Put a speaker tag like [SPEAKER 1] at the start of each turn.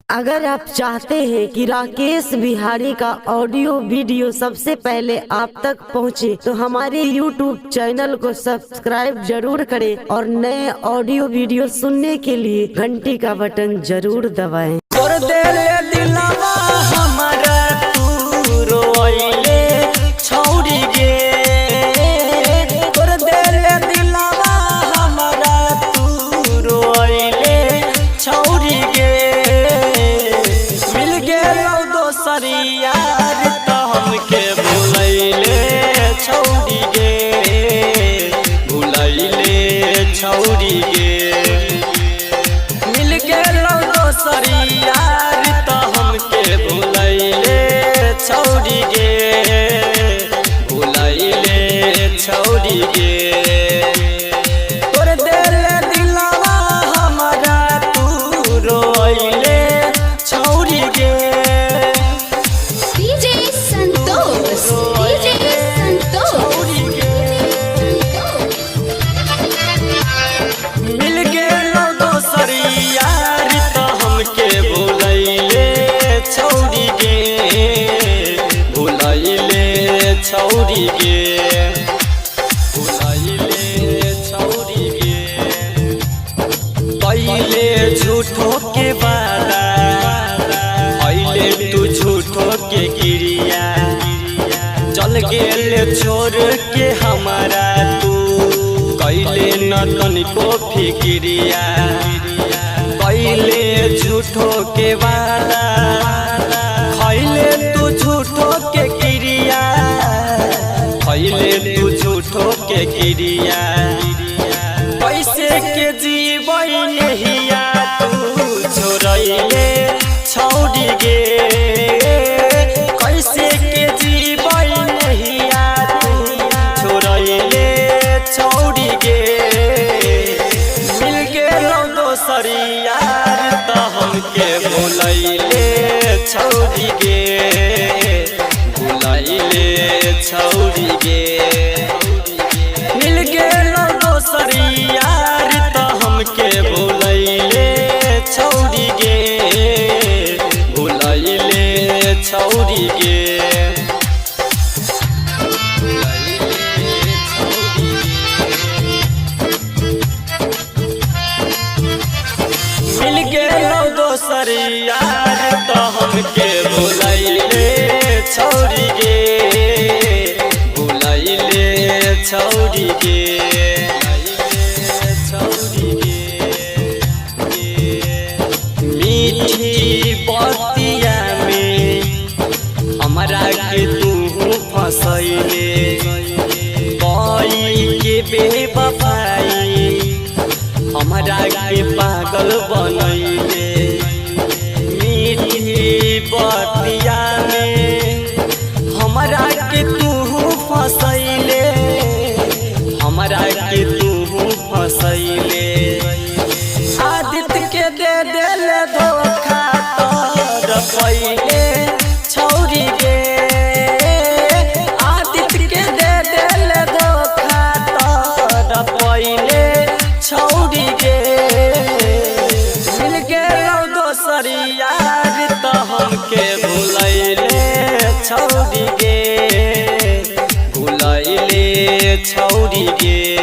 [SPEAKER 1] अगर आप चाहते हैं कि राकेश बिहारी का ऑडियो वीडियो सबसे पहले आप तक पहुंचे, तो हमारे YouTube चैनल को सब्सक्राइब जरूर करें और नए ऑडियो वीडियो सुनने के लिए घंटी का बटन जरूर दबाएं।
[SPEAKER 2] यार तो हमके भुलैले छौरी गे, भुलैले छौरी गे, मिल गेलौ दोसर यार तो हमके भुलैले छौरी गे, भुलैले छौरी गे। तोर देले दिलवा हमरा तू रोइले छौरी गे। छौरी गे, भुलैले छौरी गे, पहिले झूठो के वादा, पहिले तू झूठो के गिरिया, चल गेल छोड़ के हमारा तू, कैले न तनिको फिक्रिया, पहिले झूठो के वादा, खैले तू झूठो के गिरिया, पहिले तू झूठो के गिरिया, पैसे के जीवन नहिया तू छोड़ैले छौरी गे, कैसे के जीवन नहिया तू छोड़ैले छौरी गे। मिल गेलौ दोसर यार तो हमके भुलैले छौरी गे, भुलैले छौरी गे। मिल गेलौ दोसर यार तो हमके भुलैले छौरी गे, भुलैले छौरी गे। मिल गेलौ दोसर यार तो हमके भुलैले छौरी गे, भुलैले छौरी गे, छौरी गे। मीठी बतिया में हमरा के तू फसैले, कोई के बेवफाई हमरा के पागल बनैले, मीठी बतिया में हमरा के तू फसैले, हमरा के तू फसैले। आदित्य के दे दिल धोखा तोर पहिले छौरी गे, आदित्य के दे दिल धोखा तोर पहिले छौरी गे। मिल गेलौ दोसर यार तो हमके भुलैले छौरी गे, भुलैले छौरी गे।